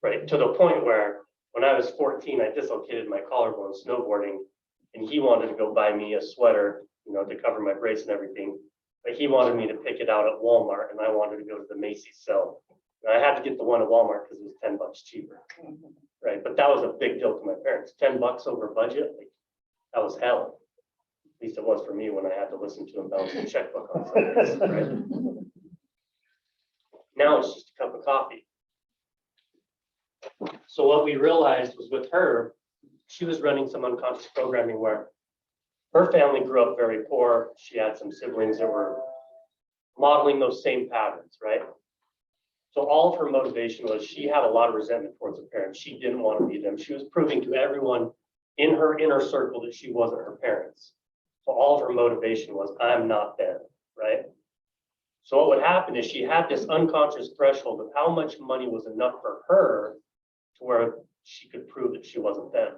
Speaker 11: right? To the point where when I was 14, I dislocated my collarbone snowboarding, and he wanted to go buy me a sweater, you know, to cover my brace and everything. But he wanted me to pick it out at Walmart, and I wanted to go to the Macy's sale. And I had to get the one at Walmart because it was $10 cheaper, right? But that was a big deal to my parents. $10 over budget, like, that was hell. At least it was for me when I had to listen to him balance the checkbook on Sundays, right? Now it's just a cup of coffee. So what we realized was with her, she was running some unconscious programming where her family grew up very poor. She had some siblings that were modeling those same patterns, right? So all of her motivation was she had a lot of resentment towards her parents. She didn't want to be them. She was proving to everyone in her inner circle that she wasn't her parents. So all of her motivation was, I'm not them, right? So what would happen is she had this unconscious threshold of how much money was enough for her to where she could prove that she wasn't them.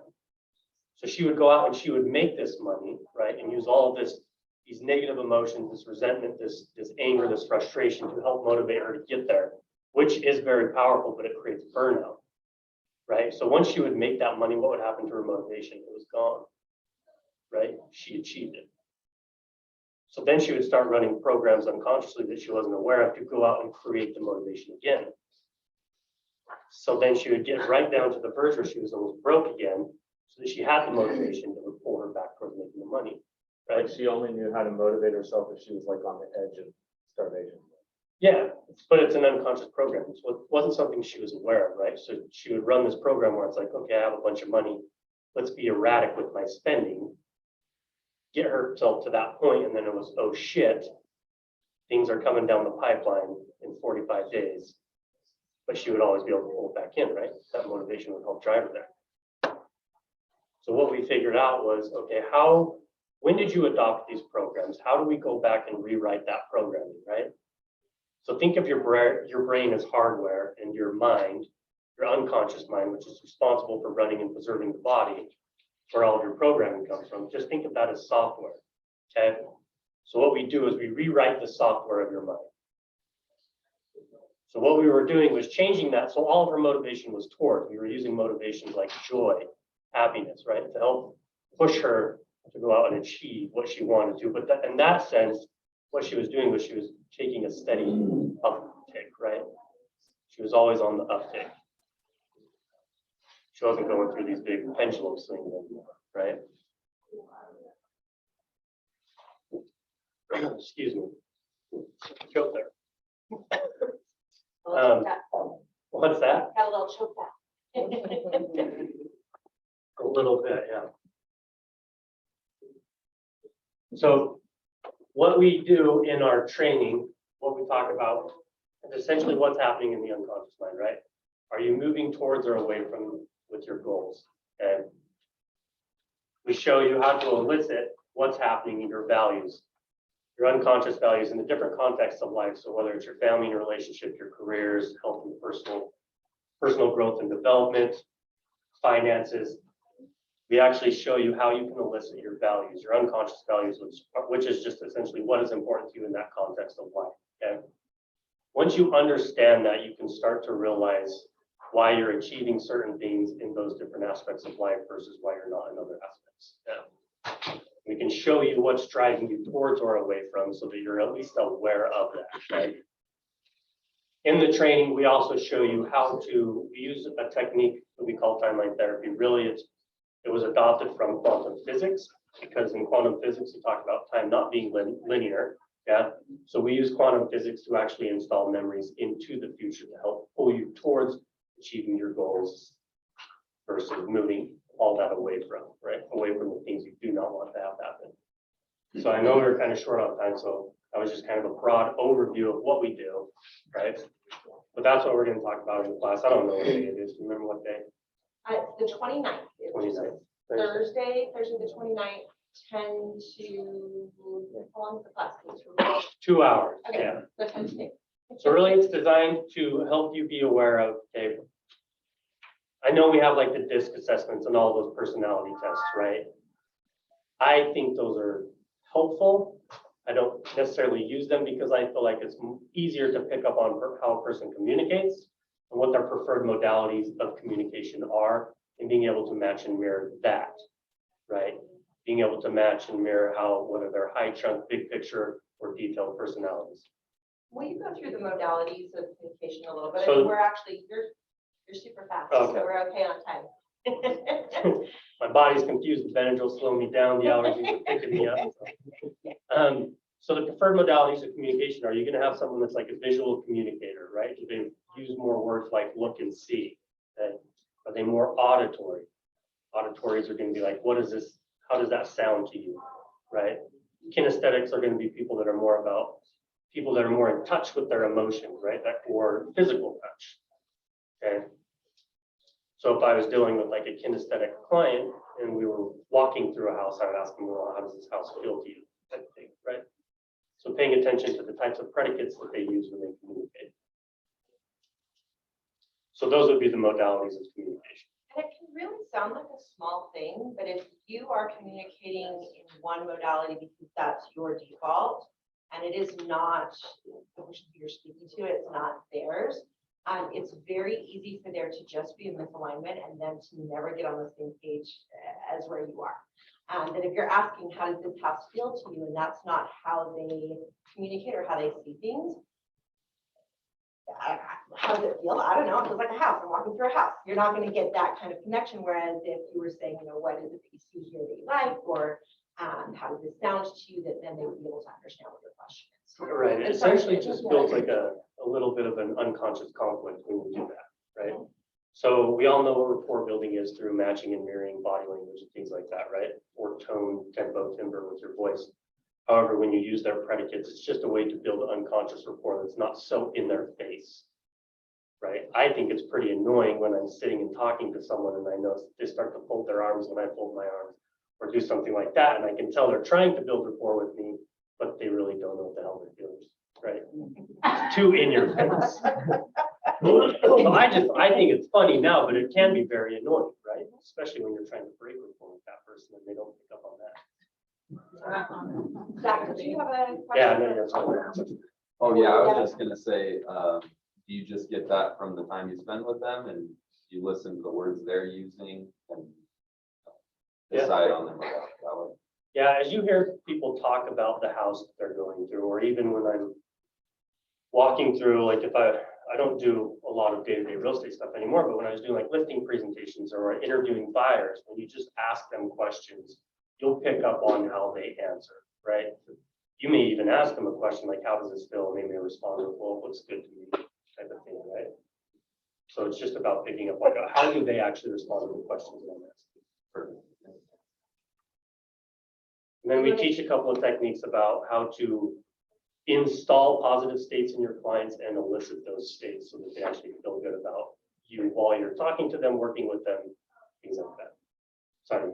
Speaker 11: So she would go out and she would make this money, right, and use all of these negative emotions, this resentment, this anger, this frustration to help motivate her to get there, which is very powerful, but it creates burnout, right? So once she would make that money, what would happen to her motivation? It was gone, right? She achieved it. So then she would start running programs unconsciously that she wasn't aware of to go out and create the motivation again. So then she would get right down to the verge where she was almost broke again, so that she had the motivation that would pull her back towards making the money, right?
Speaker 12: She only knew how to motivate herself if she was like on the edge of starvation.
Speaker 11: Yeah, but it's an unconscious program. So it wasn't something she was aware of, right? So she would run this program where it's like, okay, I have a bunch of money. Let's be erratic with my spending. Get herself to that point, and then it was, oh shit, things are coming down the pipeline in 45 days. But she would always be able to pull it back in, right? That motivation would help drive her there. So what we figured out was, okay, when did you adopt these programs? How do we go back and rewrite that programming, right? So think of your brain as hardware, and your mind, your unconscious mind, which is responsible for running and preserving the body, where all of your programming comes from. Just think of that as software, okay? So what we do is we rewrite the software of your mind. So what we were doing was changing that. So all of her motivation was toward, we were using motivations like joy, happiness, right? To help push her to go out and achieve what she wanted to. But in that sense, what she was doing was she was taking a steady uptick, right? She was always on the uptick. She wasn't going through these big pendulum swings anymore, right? Excuse me. Choke there. What's that?
Speaker 3: Got a little choke back.
Speaker 11: little bit, yeah. So what we do in our training, what we talk about, is essentially what's happening in the unconscious mind, right? Are you moving towards or away from with your goals? And we show you how to elicit what's happening in your values, your unconscious values in the different contexts of life. So whether it's your family and relationship, your careers, health and personal growth and development, finances, we actually show you how you can elicit your values, your unconscious values, which is just essentially what is important to you in that context of life. Okay. Once you understand that, you can start to realize why you're achieving certain things in those different aspects of life versus why you're not in other aspects. Yeah. We can show you what's driving you towards or away from so that you're at least aware of that. Right? In the training, we also show you how to use a technique that we call timeline therapy. Really, it was adopted from quantum physics, because in quantum physics, we talk about time not being linear. Yeah. So we use quantum physics to actually install memories into the future to help pull you towards achieving your goals versus moving all that away from, right? Away from the things you do not want to have happen. So I know we're kind of short on time, so that was just kind of a broad overview of what we do, right? But that's what we're going to talk about in the class. I don't know what day it is. Do you remember what day?
Speaker 1: It's the 29th. It's
Speaker 11: 29th.
Speaker 1: Thursday the 29th, 10 to, how long is the class?
Speaker 11: 2 hours,
Speaker 1: Okay,
Speaker 11: yeah.
Speaker 1: so 10 to 2.
Speaker 11: So really it's designed to help you be aware of, okay, I know we have like the DISC assessments and all those personality tests, right? I think those are helpful. I don't necessarily use them because I feel like it's easier to pick up on how a person communicates and what their preferred modalities of communication are, and being able to match and mirror that, right? Being able to match and mirror whether they're high chunk, big picture, or detailed personalities.
Speaker 1: Will you go through the modalities of communication a little bit? I
Speaker 11: So-
Speaker 1: mean, we're actually, you're super fast, so
Speaker 11: Okay.
Speaker 1: we're okay on time.
Speaker 11: My body's confused, the Benadryl's slowing me down, the allergies are picking me up. So the preferred modalities of communication, are you gonna have someone that's like a visual communicator, right? Do they use more words like look and see? Okay? Are they more auditory? Auditories are gonna be like, what is this? How does that sound to you, right? Kinesthetics are gonna be people that are more in touch with their emotions, right? That or physical touch, okay? So if I was dealing with like a kinesthetic client and we were walking through a house, I would ask them, well, how does this house feel to you? Type thing, right? So paying attention to the types of predicates that they use when they communicate. So those would be the modalities of communication.
Speaker 1: And it can really sound like a small thing, but if you are communicating in one modality because that's your default, and it is not the person you're speaking to, it's not theirs, it's very easy for there to just be a misalignment and then to never get on the same page as where you are. That if you're asking, how does this house feel to you? And that's not how they communicate or how they see things. How does it feel? I don't know. It feels like a house. I'm walking through a house. You're not going to get that kind of connection. Whereas if you were saying, what is it that you see here that you like, or how does this sound to you, that then they would be able to understand what your question is.
Speaker 11: Right. It
Speaker 1: And sorry,
Speaker 11: essentially just builds like a little bit of an unconscious conflict when you do that, right? So we all know what rapport building is through matching and mirroring body language and things like that, right? Or tone, tempo, timbre with your voice. However, when you use their predicates, it's just a way to build unconscious rapport that's not so in their face, right? I think it's pretty annoying when I'm sitting and talking to someone and I notice they start to fold their arms when I fold my arms, or do something like that, and I can tell they're trying to build rapport with me, but they really don't know what the hell they're doing, right? It's too in your face. So I think it's funny now, but it can be very annoying, right? Especially when you're trying to break rapport with that person and they don't pick up on that.
Speaker 1: Zach, did you have a question?
Speaker 11: Yeah, no, that's fine.
Speaker 13: Oh, yeah, I was just gonna say, do you just get that from the time you spend with them and you listen to the words they're using and decide on them?
Speaker 11: Yeah, as you hear people talk about the house that they're going through, or even when I'm walking through, like if I don't do a lot of day-to-day real estate stuff anymore, but when I was doing like listing presentations or interviewing buyers, when you just ask them questions, you'll pick up on how they answer, right? You may even ask them a question like, how does this feel? And they may respond with, well, it looks good to me, type of thing, right? So it's just about picking up like, how do they actually respond to the questions that I'm asking? then we teach a couple of techniques about how to install positive states in your clients and elicit those states so that they actually feel good about you while you're talking to them, working with them, things like that. Sorry.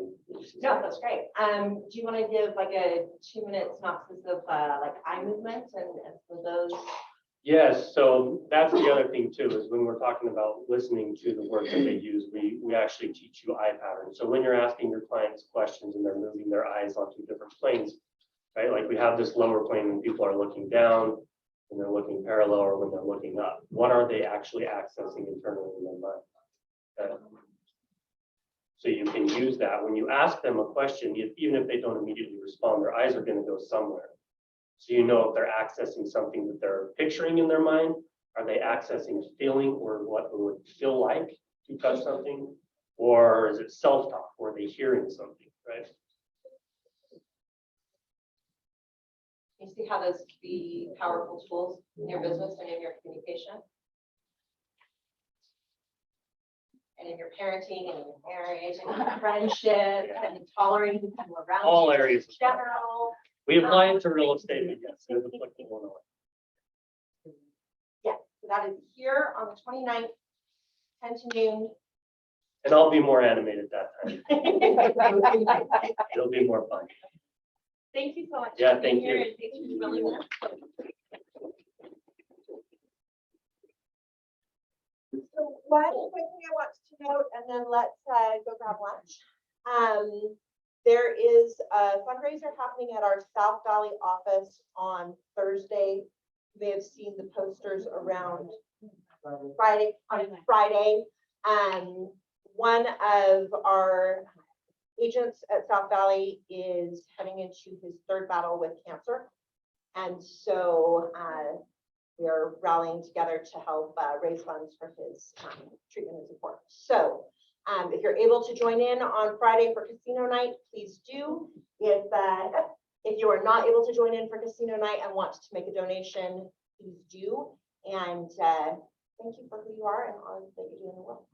Speaker 1: No, that's great. Do you want to give like a 2-minute synopsis of like eye movement and for those?
Speaker 11: Yes, so that's the other thing too, is when we're talking about listening to the words that they use, we actually teach you eye patterns. So when you're asking your clients questions and they're moving their eyes onto different planes, right? Like we have this lower plane when people are looking down, when they're looking parallel, or when they're looking up. What are they actually accessing internally in their mind? Okay. So you can use that. When you ask them a question, even if they don't immediately respond, their eyes are going to go somewhere. So you know if they're accessing something that they're picturing in their mind, are they accessing feeling or what it would feel like to touch something? Or is it self-talk? Or are they hearing something, right?
Speaker 1: You see how those could be powerful tools in your business and in your communication? And in your parenting and in your marriage and in your friendship and in tolerating people around you.
Speaker 11: All areas.
Speaker 1: In general.
Speaker 11: We apply it to real estate, but yes, it is applicable in all.
Speaker 1: Yes, so that is here on the 29th, 10 to noon.
Speaker 11: And I'll be more animated that time. It'll be more fun.
Speaker 1: Thank you so much.
Speaker 11: Yeah,
Speaker 1: for being
Speaker 11: thank you.
Speaker 1: here and thank you for really much. So one quick thing I want to note, and then let's go grab lunch. There is a fundraiser happening at our South Valley office on Thursday. You may have seen the posters around Friday, on Friday. One of our agents at South Valley is heading into his 3rd battle with cancer. And so we are rallying together to help raise funds for his treatment and support. So if you're able to join in on Friday for casino night, please do. If you are not able to join in for casino night and want to make a donation, please do. And thank you for who you are and all that you do in the world.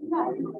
Speaker 9: Yeah.